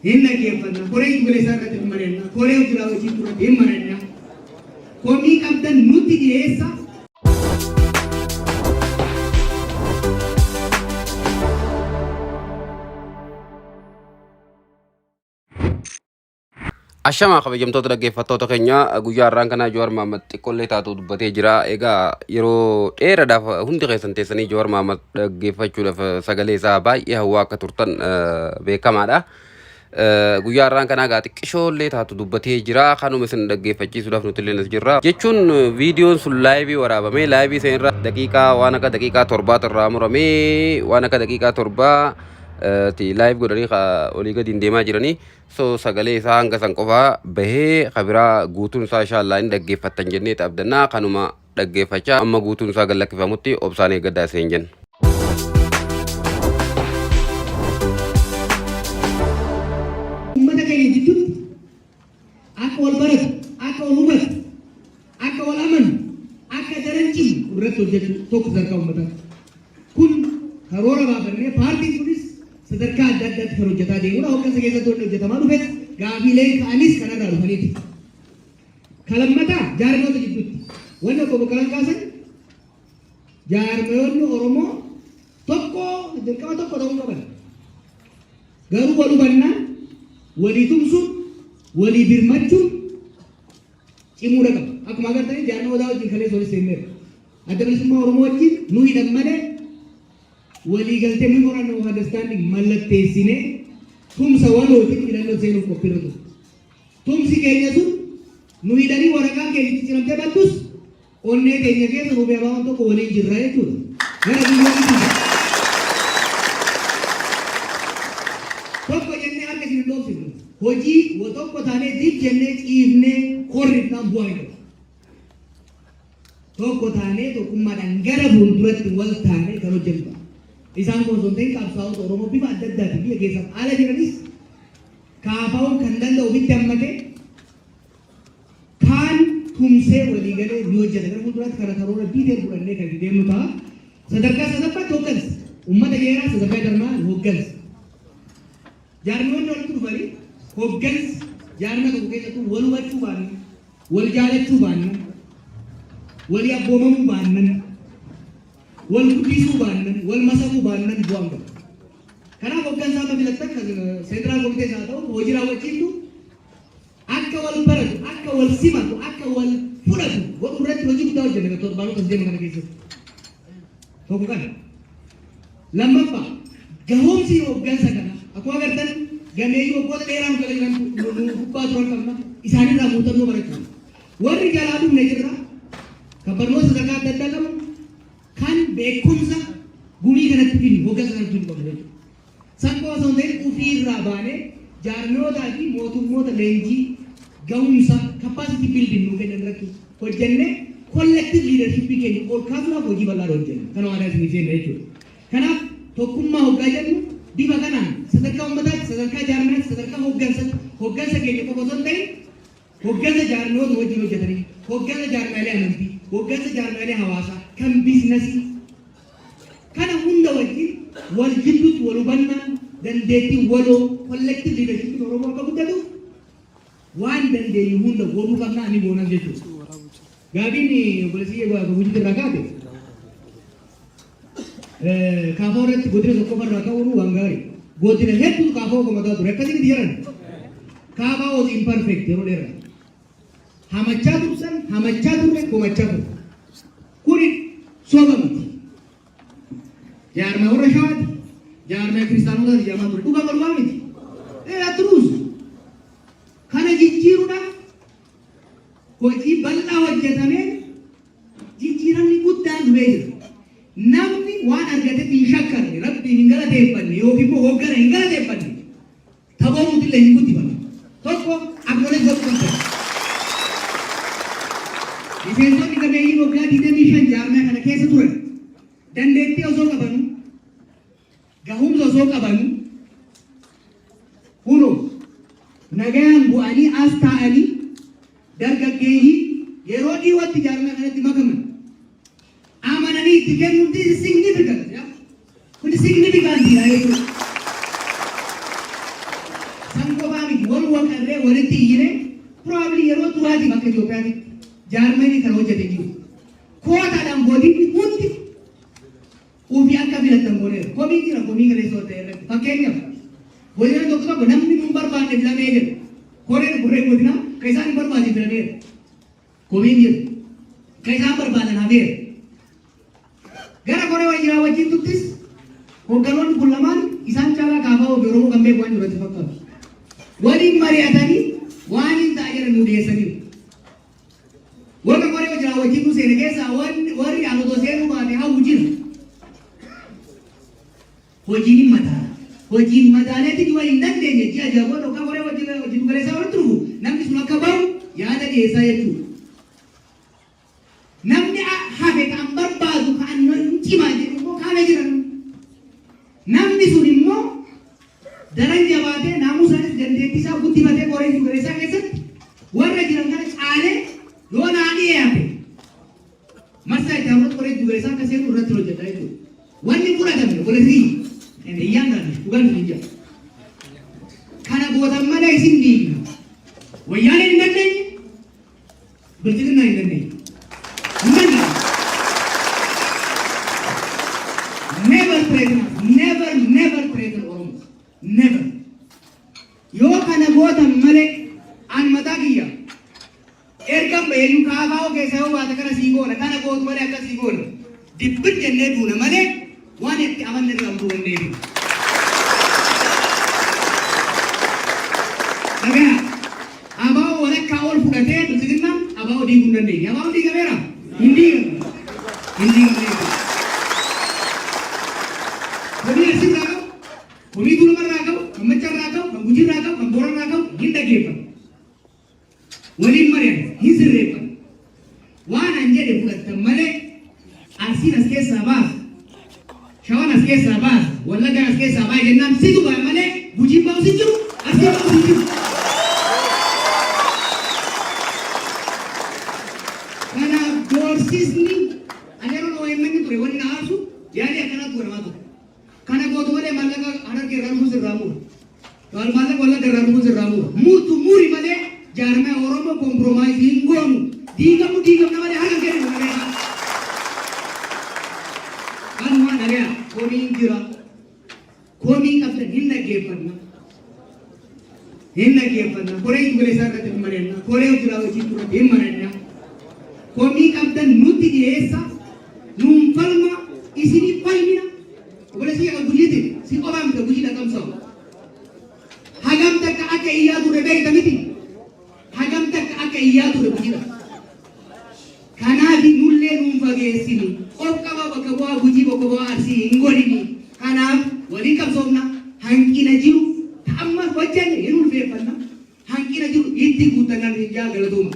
Hinna keeffanna koree ingilisaa irratti hin mari'anna koree hojii hojii irratti hin mari'anna komii qabdan nuti dhiyeessa. Ashama kabajamtoota dhaggeeffattoota keenya guyyaa har'aan kana Jowaar Mohaammed xiqqoollee taatu dubbatee jira. Egaa yeroo dheeraadhaaf hundi keessan teessanii Jowaar Mohaammed dhaggeeffachuudhaaf sagalee isaa baay'ee hawwaa akka turtan beekamaadha. Guyyaa har'aan kana egaa xiqqishoollee taatu dubbatee jira. Kanuma isin dhaggeeffachiisuudhaaf nuti illee as jirra. Jechuun viidiyoon sun laayivii waraabamee laayivii isa irra daqiiqaa waan akka daqiiqaa 7 irraa muramee waan akka daqiiqaa 7 live godhanii olii gadi deemaa jiranii so sagalee isaa hanga san qofaa bahee kabiraa guutuun isaa inshaallah inni dhaggeeffattan jennee abdannaa kanuma dhaggeeffachaa amma guutuun isaa gallakkifamutti obsaan eeggaddaa seen jenna. Ummata keenya jidduutti akka wal baratu akka wal hubatu akka wal amanu akka daranci irratti hojjechuu tokko sadarkaa uummataa kun karoora baafannee paartiin kunis sadarkaa adda addaatti kan hojjetaa deemudha. Hoggansa keessatti hojjetamaa dhufes gaafiileen ka'anis kanarraa dhufaniiti. Kalammataa jaarmoota jidduutti wanni obbo Bokkalaan kaasan jaarmoonni Oromoo tokko dirqama tokko ta'uu qaban. Garuu wal hubannaa walii tumsuun walii birmachuun cimuudha qaba. Akkuma agartanii jaarmaa odaa wajjin kalee solis seenneera. Adda bilisummaa Oromoo wajjin nu hidhan malee walii galtee memorandum of understanding mallatteessine tumsa walootiin hidhannoo seenuuf qophiirra ture. Tumsi keenya sun nu hidhanii waraqaa keenya cicciramtee battus onnee keenya keessa nu beebaawan tokko waliin jirra jechuudha. Gara biyyoonni tokko jennee harka isin dhoofsifne hojii tokko taanee diif jennee ciifnee korriidhaan bu'aa hin qabu. Tokko taanee tokkummaadhaan gara fuulduratti wal taanee kan hojjennu. Isaan kun sun ta'in qabsaa'ota Oromoo bifa adda addaatiin biyya keessatti haala jiranis kaafaa'uun kan danda'u bitti hammatee kaan tumsee walii galee ni hojjeta. Gara fuulduraatti kana karoora diitee fudhannee kan deemnu ta'a. Sadarkaa sadaffaatti hooggansa. Uummata jeeraa sadarkaa jarmaa hooggansa. Jaarmoonni walitti dhufanii hooggansa jaarmaa tokko keessatti wal hubachuu baannan, wal jaalachuu baannan, walii abboomamuu baannan. wal guddisuu baannan wal masakuu baannan bu'aan qabu. Kanaaf hooggansa amma filattan seentiraal komitee isaa ta'u hojii raawwachiiftu akka wal baratu akka wal simatu akka wal fudhatu wal irratti hojii guddaa hojjenna torbaanota as deema kana keessatti. Tokko kana. Lammaffaa gahoomsi hooggansa kana akkuma agartan gameeyyii waggoota dheeraan gala jiran gubbaa turan qabna isaanirraa muuxannoo barachuu. Warri jalaa dhufne jirra kan barnoota sadarkaa adda addaa qabu kan beekumsa gumii kanatti fidu hooggansa kanatti fidu qabu jechuudha. Sakkoo osoo hin ta'in ofiirraa baanee jaarmiyootaa fi mootummoota leenjii ga'umsa capacity building nuu kennan irratti hojjennee collective leadership keenya ol kaasuudhaaf hojii bal'aa hojjenna. Kana waan isin jenna jechuudha. Kanaaf tokkummaa hoggaa jennu bifa kanaan sadarkaa uummataatti sadarkaa jaarmiyaatti sadarkaa hooggansa keenya qofa osoo hin ta'in hooggansa jaarmiyoota wajjin hojjetanii hooggansa jaarmiyaalee amantii hooggansa jaarmiyaalee hawaasaa kan biizinasii kana hunda wajjin wal jidduutti wal hubannaan dandeettii waloo collective leadership Oromoo akka guddatu waan dandeenyu hunda godhuu qabnaa ani goonan jechuudha. Gaabiin obboleessiyyaa hojii irraa kaate kaafoo irratti godina tokko irraa ka'uun waan gaarii godina hedduu kaafoo komataa ture akkasitti jiran kaafaa was imperfect yeroo dheeraa hamachaa turre komachaa ture kuni soba miti jaarmaa warra shawaati jaarmaa kiristaanota jaarmaa ture dhugaa balbaa miti atruus kana jijjiiruudhaaf hojii bal'aa hojjetamee jijjiiramni guddaan dhufee jira. Namni waan argatetti hin shakkarre rabbiin hin galateeffanne yookiin immoo hooggana hin galateeffanne taphamuuti illee hin guddifame. Tokko akkoolee godhu kan ta'e. Miseensonni gameeyyiin waggaa 25 jaarmaa kana keessa turan dandeettii osoo qabanu gahumsa osoo qabanu kunoo nagaan bu'anii as taa'anii dargaggeeyyii yeroo dhiyootti jaarmaa kanatti makaman. Amananii itti kennuun significant. Kun significant Sankofaami wal waqarree walitti iyyine probably yeroo duraati bakka Itoophiyaatti jaarmanii kan hojjete jiru. Kootaadhaan boodiin hundi ofii akka filatan godheera. Komii jira komii galeessoo ta'e irratti. Fakkeenyaaf godina tokko tokko namni nu barbaanne filamee jira. Koreen burree godina kan isaan hin barbaanne filameera. Komiin jira. Kan isaan barbaadan hafeera. Gara koree wajjiraa wajjin tuttis hogganoonni kun lamaan isaan caalaa kaafaa ofii Oromoo kan beeku waan duratti fakkaatu. Waliin mari'atanii waan hin ta'a jedhan nu dhiyeessaniiru. Warra koree wajjiraa wajjin nu seene keessaa warri aanotoo seenuu baate hawwu jira. Hojiin mataa. Hojiin mataaneetti waliin dandeenye ji'a jaboota yookaan koree wajjin galeessaa walitti dhufu namni sun akka bahu yaada dhiyeessaa jechuudha. Namni hafe kan barbaadu kan cimaa jedhu immoo kaana jiran. Namni sun immoo daran jabaatee naamusaanis dandeettii isaa guddifatee koree galeessaa keessatti warra jiran kana caalee yoo naanii yaate marsaa itti hawwatu koree galeessaa akka seenu irratti hojjetaa jechuudha. Wanni fudhatame walitti iyyan kan bukan ninja. Kana gootan malee isin diigna. Wayyaaneen hin dandeenye bilchiginaa hin dandeenye. Never threaten Oromo. Never. Yoo kana gootan malee an mataa kiyya. Ergan beeyuu kaafaa ogeessa yoo baate kana sii goona kana gootu malee akka sii goona. Dibbin jennee duuna malee waan itti amanne irraa hunduu hin deebiin. Dhagaa abaa'oo walakkaa ol fudhatee bilchiginnaan abaa'oo diiguu hin dandeenye. Abaa'oo diigameera? Hin diigamne. Hin diigamne. Komii asirraa qabu, komii gulumarraa qabu, kan maccarraa qabu, kan gujirraa qabu, kan boorarraa qabu hin dhaggeeffatu. Waliin mari'atu hin sirreeffatu. Waan an jedhe fudhattan malee Arsiin as keessaa baasa. Shawaan as keessaa baasa. Wallaggaan as keessaa baasa jennaan situ ba'a malee gujiin ba'u si jiru, Arsiin ba'u si jiru. Kanaaf doorsisni adeeroon OMN ture wanni na aarsu yaadii akkanaatti godhamaa ture. Kana gootu malee maallaqa harargee irraa dhufuus irraa muura. Maallaqa wallagga irraa dhufuus irraa muura. Muutu muuri malee jaarmee Oromoo komproomaayisii hin goonu. Diigamna malee haga kennu malee. Kanuma dhagaa komiin jira. Komii qabdan hin dhaggeeffanna. Hin dhaggeeffanna. Koree galeessaa irratti hin mari'anna. Koree jiraa wajjin duratti hin mari'anna. Komii qabdan nutti dhiyeessa. Nuun falma isinii falmina. Boleh siapa gujit si orang tu gujit akan sah. Hagam tak ke iya tu rebe kita miti. Hagam tak ke iya tu rebe kita. Karena di nulle numpage sini. Of kawa bakawa gujit bakawa arsi ingoli ni. Karena wali kam somna hangki najiru. Amma wajah ni nul fe panna. Hangki najiru iti kutanan rinja galaduma.